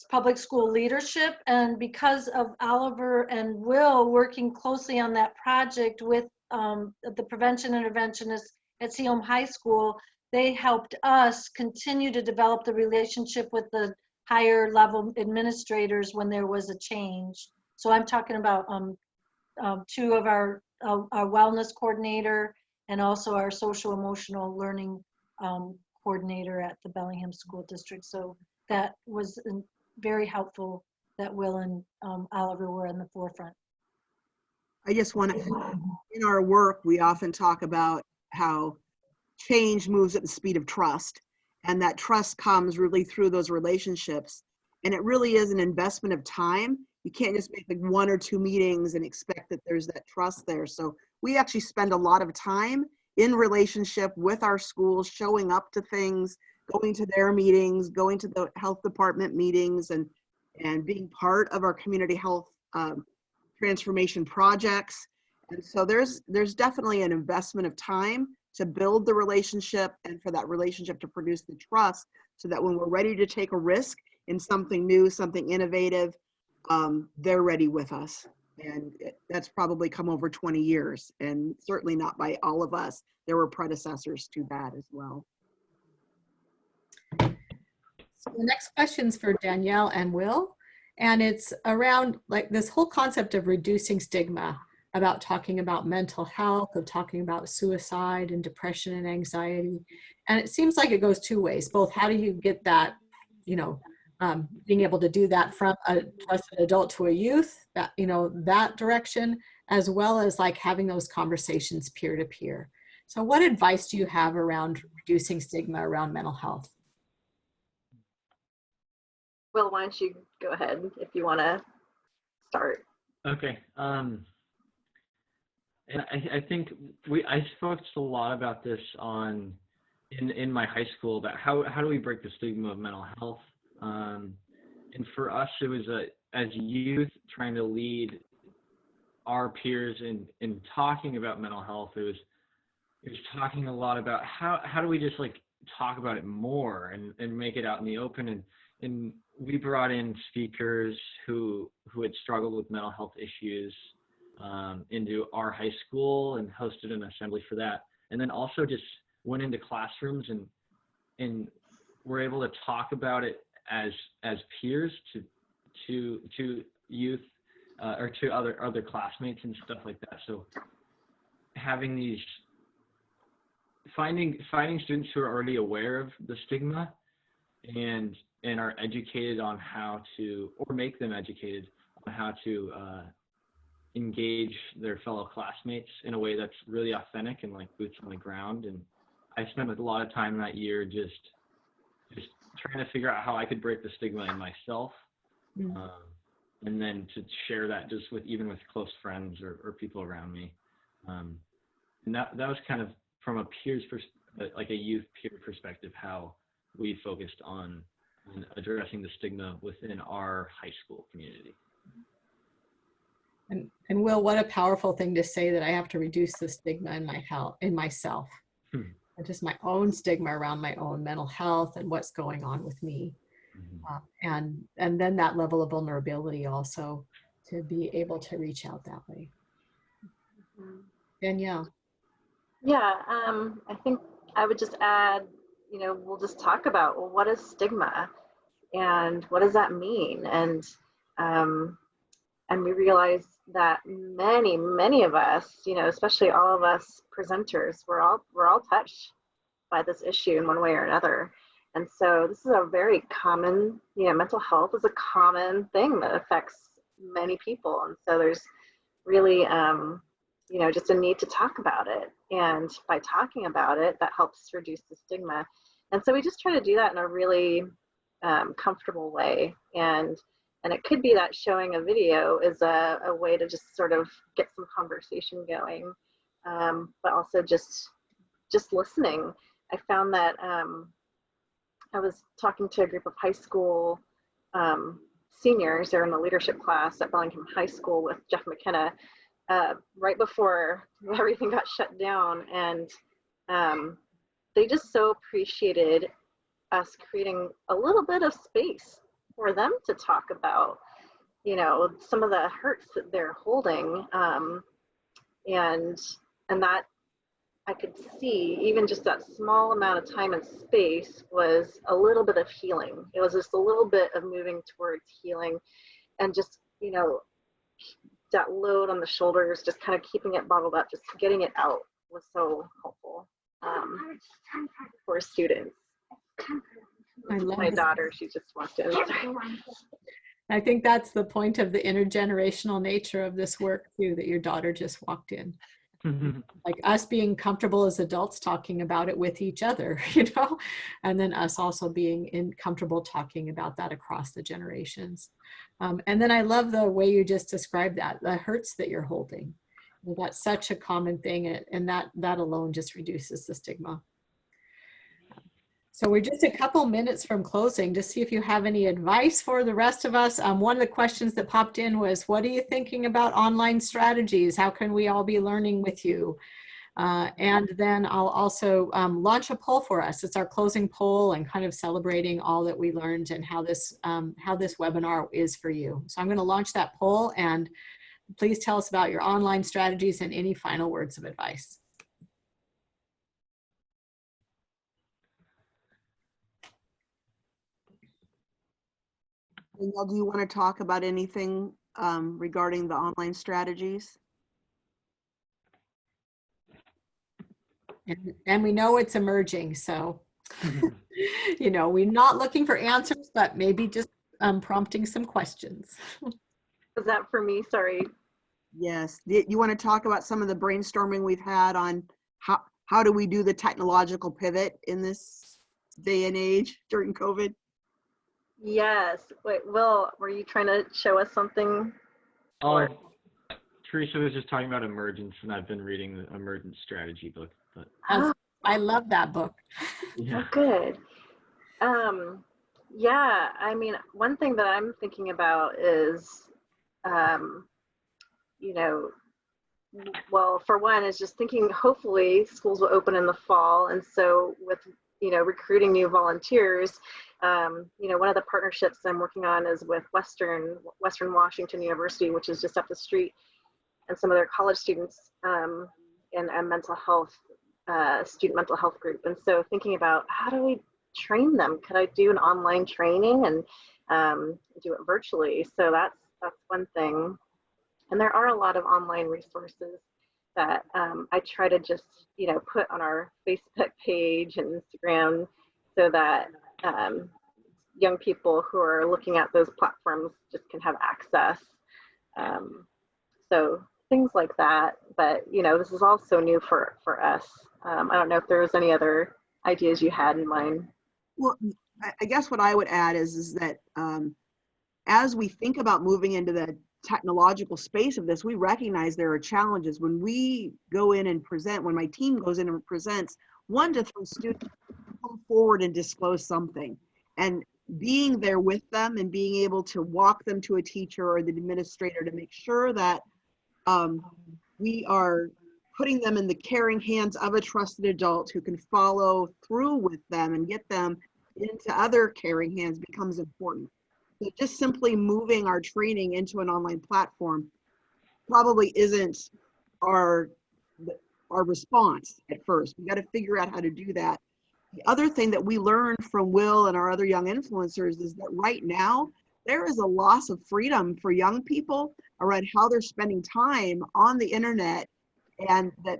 public school leadership, and because of Oliver and Wil working closely on that project with the prevention interventionists at Seaham High School, they helped us continue to develop the relationship with the higher level administrators when there was a change. So I'm talking about two of our wellness coordinator and also our social emotional learning coordinator at the Bellingham School District. So that was very helpful that Wil and Oliver were in the forefront. I just want to, in our work, we often talk about how change moves at the speed of trust, and that trust comes really through those relationships. And it really is an investment of time. You can't just make like 1 or 2 meetings and expect that there's that trust there. So we actually spend a lot of time in relationship with our schools, showing up to things, going to their meetings, going to the health department meetings, and being part of our community health transformation projects. And so there's definitely an investment of time to build the relationship and for that relationship to produce the trust, so that when we're ready to take a risk in something new, something innovative, they're ready with us. And that's probably come over 20 years, and certainly not by all of us. There were predecessors to that as well. So the next question's for Danielle and Wil, and it's around like this whole concept of reducing stigma, about talking about mental health, of talking about suicide and depression and anxiety. And it seems like it goes 2 ways, both how do you get that, being able to do that from a trusted adult to a youth, that, that direction, as well as like having those conversations peer to peer. So what advice do you have around reducing stigma around mental health? Wil, why don't you go ahead if you want to start? Okay. And I think I spoke a lot about this in my high school, about how do we break the stigma of mental health. And for us, it was as youth trying to lead our peers in talking about mental health. It was talking a lot about how do we just like talk about it more and make it out in the open. And we brought in speakers who had struggled with mental health issues into our high school and hosted an assembly for that. And then also just went into classrooms and were able to talk about it as peers to youth or to other classmates and stuff like that. So having these finding students who are already aware of the stigma and are educated on how to, or make them educated on how to engage their fellow classmates in a way that's really authentic and like boots on the ground. And I spent a lot of time that year just trying to figure out how I could break the stigma in myself, and then to share that just even with close friends or people around me. And that was kind of from a like a youth peer perspective, how we focused on addressing the stigma within our high school community. And Wil, what a powerful thing to say, that I have to reduce the stigma in myself. Just my own stigma around my own mental health and what's going on with me. And then that level of vulnerability also, to be able to reach out that way. Danielle. Yeah, I think I would just add, we'll just talk about, well, what is stigma and what does that mean? And we realize that many of us, especially all of us presenters, we're all touched by this issue in one way or another. And so this is a very common, mental health is a common thing that affects many people. And so there's really, just a need to talk about it. And by talking about it, that helps reduce the stigma. And so we just try to do that in a really comfortable way. And it could be that showing a video is a way to just sort of get some conversation going, but also just listening. I found that I was talking to a group of high school seniors. They're in the leadership class at Bellingham High School with Jeff McKenna right before everything got shut down. And they just so appreciated us creating a little bit of space for them to talk about, some of the hurts that they're holding. And that I could see, even just that small amount of time and space was a little bit of healing. It was just a little bit of moving towards healing, and just, that load on the shoulders, just kind of keeping it bottled up, just getting it out was so helpful for students. I love My this. daughter, she just walked in. I think that's the point of the intergenerational nature of this work too, that your daughter just walked in. Like us being comfortable as adults talking about it with each other, and then us also being comfortable talking about that across the generations. And then I love the way you just described that, the hurts that you're holding. That's such a common thing, and that alone just reduces the stigma. So we're just a couple minutes from closing to see if you have any advice for the rest of us. One of the questions that popped in was, what are you thinking about online strategies? How can we all be learning with you? And then I'll also launch a poll for us. It's our closing poll and kind of celebrating all that we learned and how this webinar is for you. So I'm going to launch that poll, and please tell us about your online strategies and any final words of advice. Danielle, do you want to talk about anything regarding the online strategies? And we know it's emerging, so we're not looking for answers, but maybe just prompting some questions. Was that for me? Sorry. Yes. You want to talk about some of the brainstorming we've had on how do we do the technological pivot in this day and age during COVID? Yes. Wait, Will, were you trying to show us something? Teresa was just talking about emergence, and I've been reading the emergence strategy book. But I love that book. Yeah. Oh, good. Yeah, I mean, one thing that I'm thinking about is, well, for one, is just thinking hopefully schools will open in the fall. And so with, recruiting new volunteers, one of the partnerships I'm working on is with Western Washington University, which is just up the street, and some of their college students in a mental health, student mental health group. And so thinking about how do we train them? Could I do an online training and do it virtually? So that's one thing. And there are a lot of online resources that I try to just, put on our Facebook page and Instagram, so that young people who are looking at those platforms just can have access. So things like that. But, this is all so new for us. I don't know if there was any other ideas you had in mind. Well, I guess what I would add is that as we think about moving into the technological space of this, we recognize there are challenges when we go in and present, when my team goes in and presents, 1 to 3 students come forward and disclose something, and being there with them and being able to walk them to a teacher or the administrator to make sure that we are putting them in the caring hands of a trusted adult who can follow through with them and get them into other caring hands becomes important. So just simply moving our training into an online platform probably isn't our response at first. We got to figure out how to do that. The other thing that we learned from Wil and our other young influencers is that right now there is a loss of freedom for young people around how they're spending time on the internet and that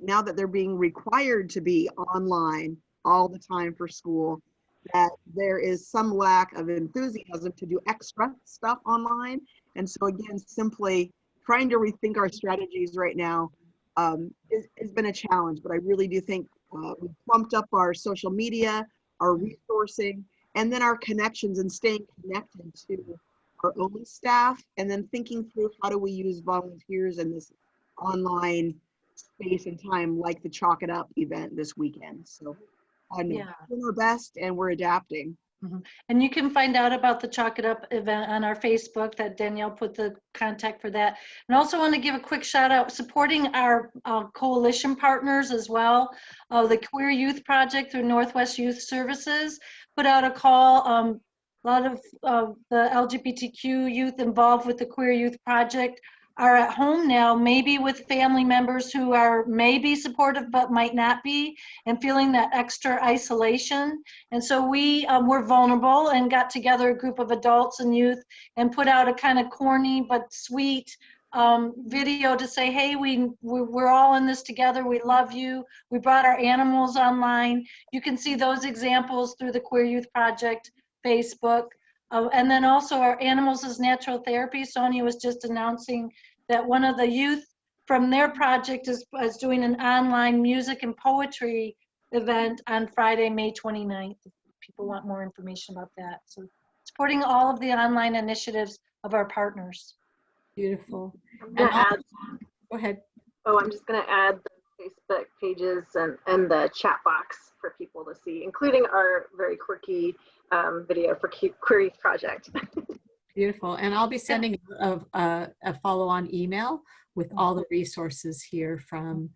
now that they're being required to be online all the time for school, that there is some lack of enthusiasm to do extra stuff online. And so again, simply trying to rethink our strategies right now has been a challenge, but I really do think we've pumped up our social media, our resourcing, and then our connections and staying connected to our own staff, and then thinking through how do we use volunteers in this online space and time, like the Chalk It Up event this weekend. So Yeah. we're doing our best and we're adapting. And you can find out about the Chalk It Up event on our Facebook, that Danielle put the contact for that. And also want to give a quick shout out supporting our coalition partners as well. The Queer Youth Project through Northwest Youth Services put out a call. A lot of the LGBTQ youth involved with the Queer Youth Project are at home now, maybe with family members who are maybe supportive but might not be, and feeling that extra isolation. And so we were vulnerable and got together a group of adults and youth and put out a kind of corny but sweet video to say, hey, we're all in this together. We love you. We brought our animals online. You can see those examples through the Queer Youth Project Facebook. And then also our Animals as Natural Therapy. Sonia was just announcing that one of the youth from their project is doing an online music and poetry event on Friday, May 29th. If people want more information about that. So supporting all of the online initiatives of our partners. Beautiful. Go ahead. Oh, I'm just going to add the Facebook pages and the chat box for people to see, including our very quirky video for Queer Youth Project. Beautiful. And I'll be sending a follow-on email with all the resources here from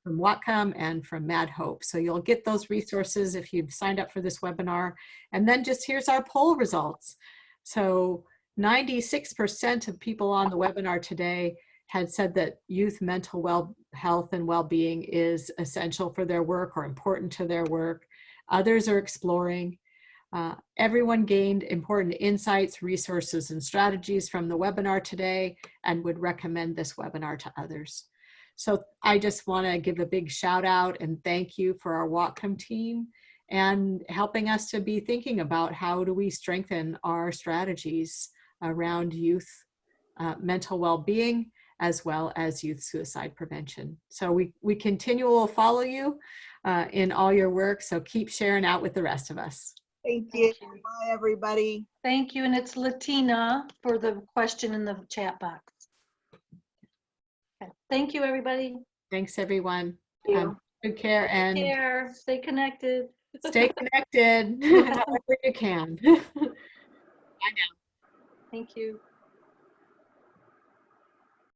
Whatcom and from M.A.D H.O.P.E. So you'll get those resources if you've signed up for this webinar. And then just here's our poll results. So 96% of people on the webinar today had said that youth mental health and well-being is essential for their work or important to their work. Others are exploring. Everyone gained important insights, resources, and strategies from the webinar today and would recommend this webinar to others. So I just want to give a big shout out and thank you for our Whatcom team and helping us to be thinking about how do we strengthen our strategies around youth mental well-being as well as youth suicide prevention. So we continue to follow you in all your work, so keep sharing out with the rest of us. Thank you. Bye, everybody. Thank you. And it's Latina for the question in the chat box. Okay. Thank you, everybody. Thanks, everyone. Thank you. Good care and Take care. Stay connected. stay connected however you can. Bye now. Thank you.